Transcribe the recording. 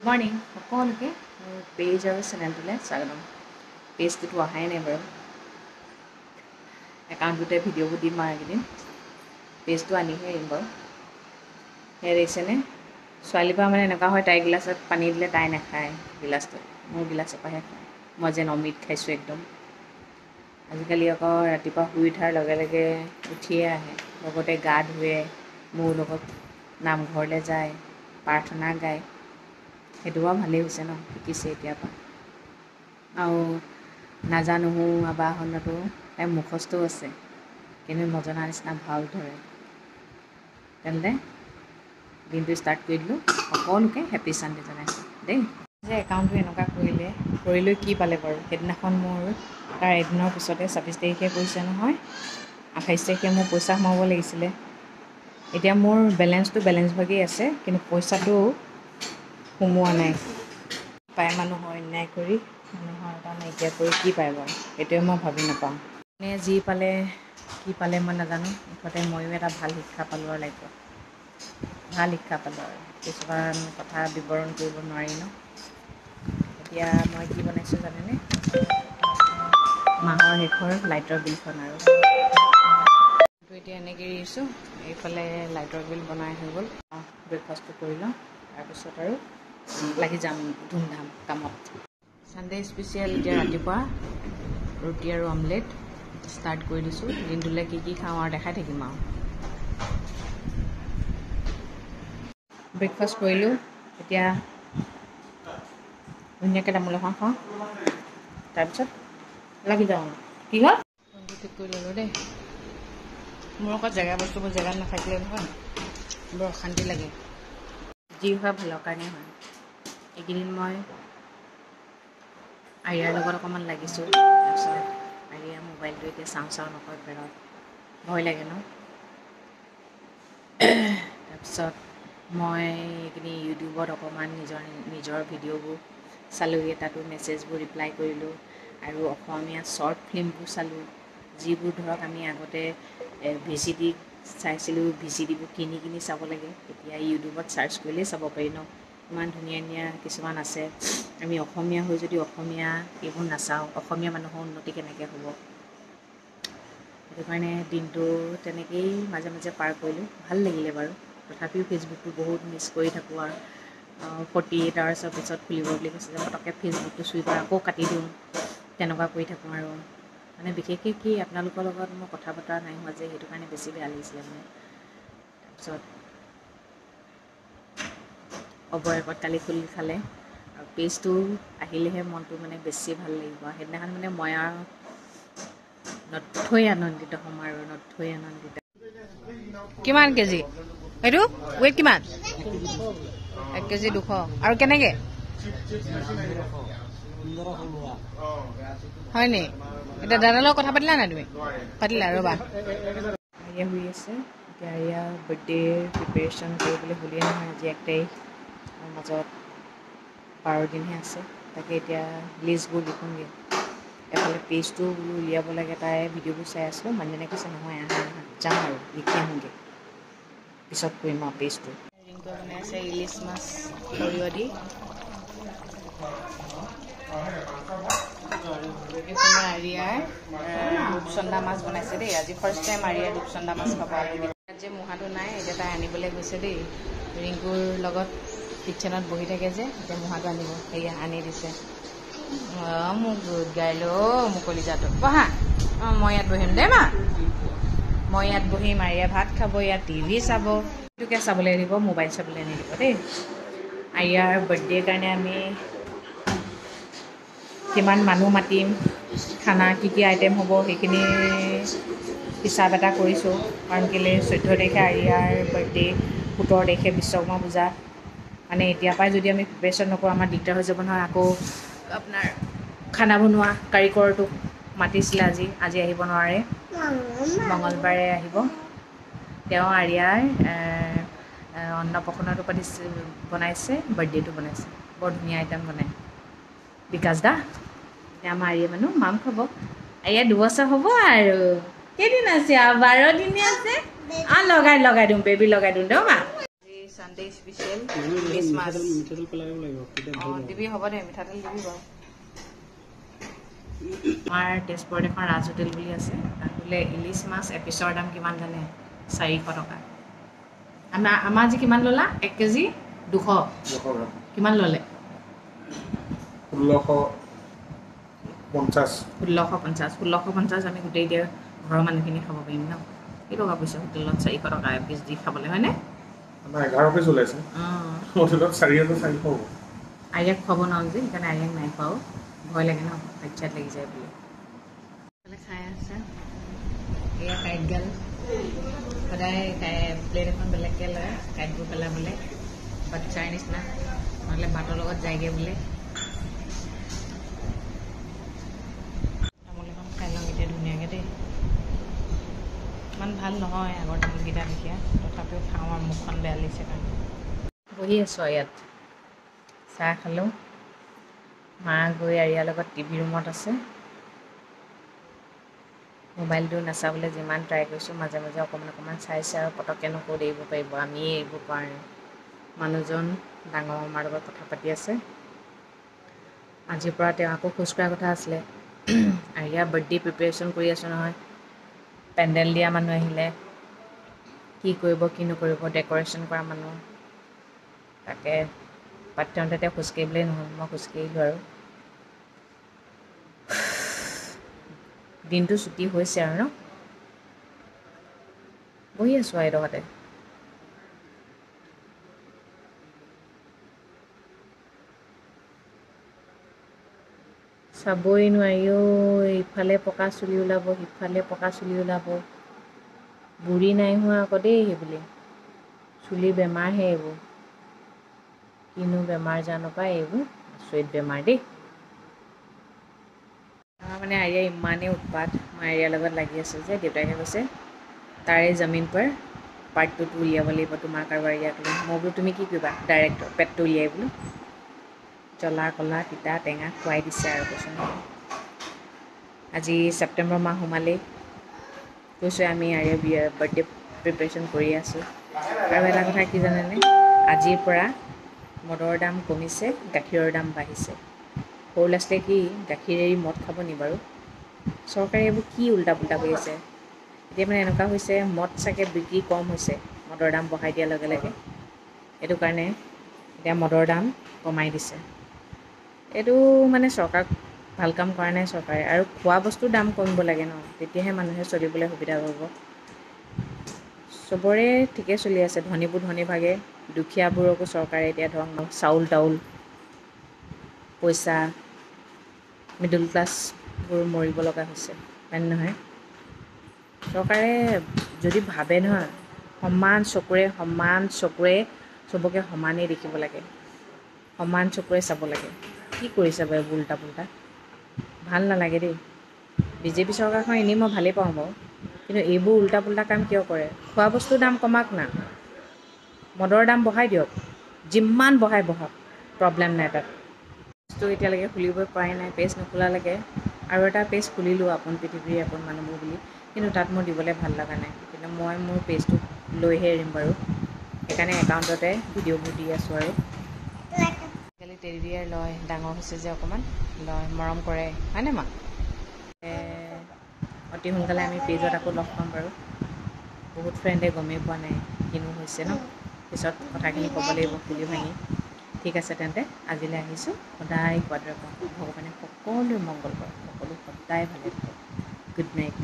Morning সকলোকে মোৰ page আৰু চেনেলটোলৈ স্বাগতম। পেজটোতো অহাই নাই বাৰু, একাউণ্টটোতে ভিডিঅ'বোৰ দিম আৰু এইকেইদিন। পেজটো আনিহে এৰিম বাৰু। সেয়া দেখিছেনে, ছোৱালীৰ পৰা মানে এনেকুৱা হয়, তাইৰ গিলাচত পানী দিলে তাই নাখায় গিলাচটো, মোৰ গিলাচৰ পৰাহে খায়। মই যেন অমৃত খাইছোঁ একদম। আজিকালি আকৌ ৰাতিপুৱা শুই উঠাৰ লগে লগে উঠিয়ে আহে, লগতে গা ধুৱে, মোৰ লগত নামঘৰলৈ যায়, প্ৰাৰ্থনা গায়। সেইটো বাৰু ভালেই হৈছে ন, শিকিছে এতিয়াৰ পৰা। আৰু নাজানোহো আবাহনতো তাই মুখস্থও আছে, কিন্তু নজনা নিচিনা ভাও ধৰে। তেন্তে দিনটো ষ্টাৰ্ট কৰি দিলোঁ। সকলোকে হেপী ছানডে জনাইছোঁ দেই। যে একাউণ্টটো এনেকুৱা কৰি লৈ কি পালে বাৰু? সেইদিনাখন মোৰ তাৰ এদিনৰ পিছতে 26 তাৰিখে কৰিছে নহয়, 28 তাৰিখে মোৰ পইচা সোমাব লাগিছিলে। এতিয়া মোৰ বেলেঞ্চ ভাগেই আছে, কিন্তু পইচাটো সোমোৱা নাই। পায় মানুহৰ অন্যায় কৰি, মানুহৰ এটা নাইকিয়া কৰি কি পায় বাৰু? সেইটোৱে মই ভাবি নাপাওঁ। মানে যি পালে কি পালে মই নাজানো, মুঠতে ময়ো এটা ভাল শিক্ষা পালোঁ আৰু লাইফত। ভাল শিক্ষা পালোঁ আৰু কিছুমান কথা বিৱৰণ কৰিব নোৱাৰি ন। এতিয়া মই কি বনাইছোঁ জানেনে? মাহৰ শেষৰ লাইটৰ বিলখন আৰু এতিয়া এনেকৈ এৰিছোঁ। এইফালে লাইটৰ বিল বনাই হৈ গ'ল। ব্ৰেকফাষ্টটো কৰি লওঁ, তাৰপিছত আৰু লাগি যাম ধুমধাম কামত। ছানডে স্পেচিয়েল এতিয়া ৰাতিপুৱা ৰুটি আৰু অমলেট ষ্টাৰ্ট কৰি দিছোঁ। দিনটোলৈ কি কি খাওঁ আৰু দেখাই থাকিম আৰু। ব্ৰেকফাষ্ট কৰিলোঁ, এতিয়া ধুনীয়াকৈ তামোল এখন খাওঁ, তাৰপিছত লাগি যাওঁ। কি হ'ল? ফোনটো ঠিক কৰি ল'লোঁ দেই। মোৰ আকৌ বস্তুবোৰ জেগাত নাথাকিলে নহয় বৰ অশান্তি লাগে। যি হয় ভালৰ কাৰণে হয়। এইকেইদিন মই আৰিয়াৰ লগত অকণমান লাগিছোঁ। তাৰপিছত আৰিয়াৰ মোবাইলটো এতিয়া চাওঁ নকয় বেৰত, ভয় লাগে ন। তাৰপিছত মই এইখিনি ইউটিউবত অকণমান নিজৰ ভিডিঅ'বোৰ চালোঁ, তাতো মেছেজবোৰ ৰিপ্লাই কৰিলোঁ, আৰু অসমীয়া শ্বৰ্ট ফিল্মবোৰ চালোঁ, যিবোৰ ধৰক আমি আগতে VCD চাইছিলোঁ। VCDবোৰ কিনি চাব লাগে, এতিয়া ইউটিউবত চাৰ্চ কৰিলেই চাব পাৰি ন। ইমান ধুনীয়া ধুনীয়া কিছুমান আছে। আমি অসমীয়া হৈ যদি অসমীয়া এইবোৰ নাচাওঁ, অসমীয়া মানুহৰ উন্নতি কেনেকৈ হ'ব? সেইটো কাৰণে দিনটো তেনেকেই মাজে মাজে পাৰ কৰিলোঁ, ভাল লাগিলে বাৰু। তথাপিও ফেচবুকটো বহুত মিছ কৰি থাকোঁ আৰু 48 আৱাৰ্ছৰ পিছত খুলিব বুলি কৈছে যে পটককৈ ফেচবুকটো চুই পেলাই আকৌ কাটি দিওঁ, তেনেকুৱা কৰি থাকোঁ আৰু। মানে বিশেষকৈ কি, আপোনালোকৰ লগত মই কথা বতৰা নাই হোৱা যে, সেইটো কাৰণে বেছি বেয়া লাগিছিলে মানে। তাৰপিছত অৱয়েকত কালি খুলি খালে, আৰু পেজটো আহিলেহে মনটো মানে বেছি ভাল লাগিব। সেইদিনাখন মানে মই আৰু নথৈ আনন্দিত হ'ম আৰু নথৈ আনন্দিত। কিমান কেজি এইটো? ৱেইট কিমান? 1 কেজি 200। আৰু কেনেকৈ হয় নি? এতিয়া দাদাৰ লগত কথা পাতিলা নাই তুমি? পাতিলা? ৰ'বা। আৰিয়া শুই আছে। এতিয়া আৰিয়া বাৰ্থডেৰ প্ৰিপেৰেশ্যন কৰিবলৈ হ'লেই নহয়। আজি 1 তাৰিখ, মাজত 12 দিনহে আছে। তাকে এতিয়া লিষ্টবোৰ লিখোঁগৈ। এফালে পেজটো বোলো উলিয়াব লাগে, তাই ভিডিঅ'বোৰ চাই আছোঁ। মানুহজনে কৈছে নহয় আহা যাম আৰু লিখি আহোঁগৈ, পিছত কৰিম আৰু পেজটো। ৰিংকুৱে বনাই আছে ইলিচ মাছ সৰিয়হ দি। এইফালে আৰিয়াই ৰূপচন্দা মাছ বনাইছে দেই। আজি ফাৰ্ষ্ট টাইম আৰিয়াই ৰূপচন্দা মাছ খাব। যে মুহাটো নাই, এতিয়া তাই আনিবলৈ গৈছে দেই। ৰিংকুৰ লগত কিটচেনত বহি থাকে যে, এতিয়া মুহাটো আনিব। সেয়া আনি দিছে। মোক গুড গাৰ্ল, মোক কলিজাটো বহা। মই ইয়াত বহিম দেই মা, মই ইয়াত বহিম। আৰিয়া ভাত খাব, ইয়াত টিভি চাব। সেইটোকে চাবলৈ দিব, মোবাইল চাবলৈ নিদিব দেই। আৰিয়াৰ বাৰ্থডেৰ কাৰণে আমি কিমান মানুহ মাতিম, খানা কি কি আইটেম হ'ব, সেইখিনি হিচাপ এটা কৰিছোঁ। কাৰণ কেলৈ 14 তাৰিখে আৰিয়াৰ বাৰ্থডে, 17 তাৰিখে বিশ্বকৰ্মা পূজা। মানে এতিয়াৰ পৰাই যদি আমি প্ৰিপেৰেশ্যন নকৰোঁ, আমাৰ দিগদাৰ হৈ যাব নহয়। আকৌ আপোনাৰ খানা বনোৱা কাৰিকৰটোক মাতিছিলে, আজি আহিব নোৱাৰে, মঙলবাৰে আহিব। তেওঁ আৰিয়াৰ অন্নপ্ৰসন্নটো বনাইছে, বাৰ্থডেটো বনাইছে। বৰ ধুনীয়া আইটেম বনায় বিকাশ দা। এতিয়া আমাৰ আৰিয়া মানুহ মাম খাব। আৰিয়া 2 বছৰ হ'ব আৰু। কেইদিন আছে আৰু? 12 দিনে আছে। লগাই দিওঁ বেবী, লগাই দিওঁ দেই মা। সানডে স্পেচিয়েল ইলিশ মাছ অঁ দিবি হ'ব দে মিঠাতেল দিবি বাৰু আমাৰ তেজপুৰত এখন ৰাজ হোটেল বুলি আছে তাত বোলে ইলিশ মাছ এপিছৰ দাম কিমান জানে 400 টকা আমাৰ আজি কিমান ল'লা 1 কেজি 200 গ্ৰাম কিমান ল'লে 1650 আমি গোটেই এতিয়া ঘৰৰ মানুহখিনি খাব পাৰিম ন কি টকা পইচা হোটেলত 400 টকা এপিচ দি খাবলৈ হয়নে আমাৰ 11 পিচ ওলাইছে হোটেলত 4400 হ'ব আইয়াক খুৱাব নোৱাৰো যে সেইকাৰণে আইয়াক নাই খুৱাও ভয় লাগে ন বাচ্চাত লাগি যায় বুলি খাই আছে এয়া কাইটগাল সদায় প্লেট এখন বেলেগকৈ লয় কাইটবোৰ পেলাবলৈ বাচ্চাৰ নিচিনা নহ'লে ভাতৰ লগত যায়গৈ বোলে তামোল এখন খাই লওঁ এতিয়া ধুনীয়াকৈ দেই ইমান ভাল নহয় আগৰ তামোলকেইটা দেখিয়া তথাপিও খাওঁ আৰু মুখখন বেয়া লাগিছে কাৰণে বহি আছোঁ আৰু ইয়াত চাহ খালোঁ মা গৈ আৰিয়াৰ লগত টিভি ৰুমত আছে মোবাইলটো নাচাবলৈ যিমান ট্ৰাই কৰিছোঁ মাজে মাজে অকণমান চাইছে আৰু পটককৈ নকৰি এৰিব পাৰিব আমিয়ে এৰিব পৰা নাই মানুহজন ডাঙৰ মামাৰ লগত কথা পাতি আছে আজিৰ পৰা তেওঁ আকৌ খোজ কঢ়াৰ কথা আছিলে আৰিয়াৰ বাৰ্থডে প্ৰিপেৰেশ্যন কৰি আছোঁ নহয় পেণ্ডেল দিয়া মানুহ আহিলে কি কৰিব কি নকৰিব ডেক'ৰেশ্যন কৰা মানুহ তাকে পাঠ্যন্তে তেওঁ খোজকাঢ়িবলৈ নহ'ল মই খোজকাঢ়িলোঁ আৰু দিনটো ছুটি হৈছে আৰু ন বহি আছোঁ আৰু এডোখৰতে চাবই নোৱাৰি ইফালে পকা চুলি ওলাব সিফালে পকা চুলি ওলাব বুঢ়ী নাই হোৱা আকৌ দেই সেইবুলি চুলি বেমাৰহে এইবোৰ কিনো বেমাৰ জানো পায় এইবোৰ আচৰিত বেমাৰ দেই আমাৰ মানে আৰিয়া ইমানেই উৎপাত মই আৰিয়াৰ লগত লাগি আছোঁ যে দেউতাকে কৈছে তাৰে জমিন পৰ পাৰ্ট 2 উলিয়াব লাগিব তোমাক আৰু আৰিয়াক লৈ মই বোলো তুমি কি কৰিবা ডাইৰেক্ট পেটটো উলিয়াই বোলো জ্বলা কলা তিতা টেঙা খুৱাই দিছে আৰু কৈছোঁ আজি ছেপ্টেম্বৰ মাহ সোমালেই কৈছোঁ আমি আৰিয়াৰ বাৰ্থডে প্ৰিপেৰেশ্যন কৰি আছোঁ আৰু এটা কথা কি জানেনে আজিৰ পৰা মদৰ দাম কমিছে গাখীৰৰ দাম বাঢ়িছে সৰু ল'ৰা ছোৱালীয়ে কি গাখীৰ এৰি মদ খাব নি বাৰু চৰকাৰে এইবোৰ কি উল্টা পুল্টা কৰি আছে এতিয়া মানে এনেকুৱা হৈছে মদ চাগে বিক্ৰী কম হৈছে মদৰ দাম বঢ়াই দিয়াৰ লগে লগে এইটো কাৰণে এতিয়া মদৰ দাম কমাই দিছে এইটো মানে চৰকাৰক ভাল কাম কৰা নাই চৰকাৰে আৰু খোৱা বস্তুৰ দাম কমিব লাগে ন তেতিয়াহে মানুহে চলিবলৈ সুবিধা পাব চবৰে ঠিকে চলি আছে ধনীবোৰ ধনী ভাগে দুখীয়াবোৰকো চৰকাৰে এতিয়া ধৰক চাউল তাউল পইচা মিডল ক্লাছবোৰ মৰিব লগা হৈছে হয়নে নহয় চৰকাৰে যদি ভাবে নহয় সমান চকুৰে চবকে সমানেই দেখিব লাগে সমান চকুৰে চাব লাগে কি কৰিছে বাৰু এইবোৰ উল্টা পুল্টা ভাল নালাগে দেই বিজেপি চৰকাৰখন এনেই মই ভালেই পাওঁ বাৰু কিন্তু এইবোৰ উল্টা পুল্টা কাম কিয় কৰে খোৱা বস্তুৰ দাম কমাওক না মদৰ দাম বঢ়াই দিয়ক যিমান বঢ়াই বঢ়াওক প্ৰব্লেম নাই তাত পেজটো এতিয়ালৈকে খুলিবই পৰাই নাই পেজ নোখোলালৈকে আৰু এটা পেজ খুলিলোঁ আপোন পৃথিৱীৰ আপোন মানুহবোৰ বুলি কিন্তু তাত মোৰ দিবলৈ ভাল লগা নাই কিন্তু মই মোৰ পেজটো লৈহে এৰিম বাৰু সেইকাৰণে একাউণ্টতে ভিডিঅ'বোৰ দি আছোঁ আৰু আজিকালি টেডি বিয়াৰ লয় ডাঙৰ হৈছে যে অকণমান লয় মৰম কৰে হয়নে মা অতি সোনকালে আমি পেজত আকৌ লগ পাম বাৰু বহুত ফ্ৰেণ্ডে গমেই পোৱা নাই কিনো হৈছে ন পিছত কথাখিনি ক'ব লাগিব খুলি ভাঙি ঠিক আছে তেন্তে আজিলৈ আহিছোঁ সদায় কোৱাদৰে কওঁ ভগৱানে সকলোৰে মংগল কৰক সকলো সদায় ভালে থাকক গুড নাইট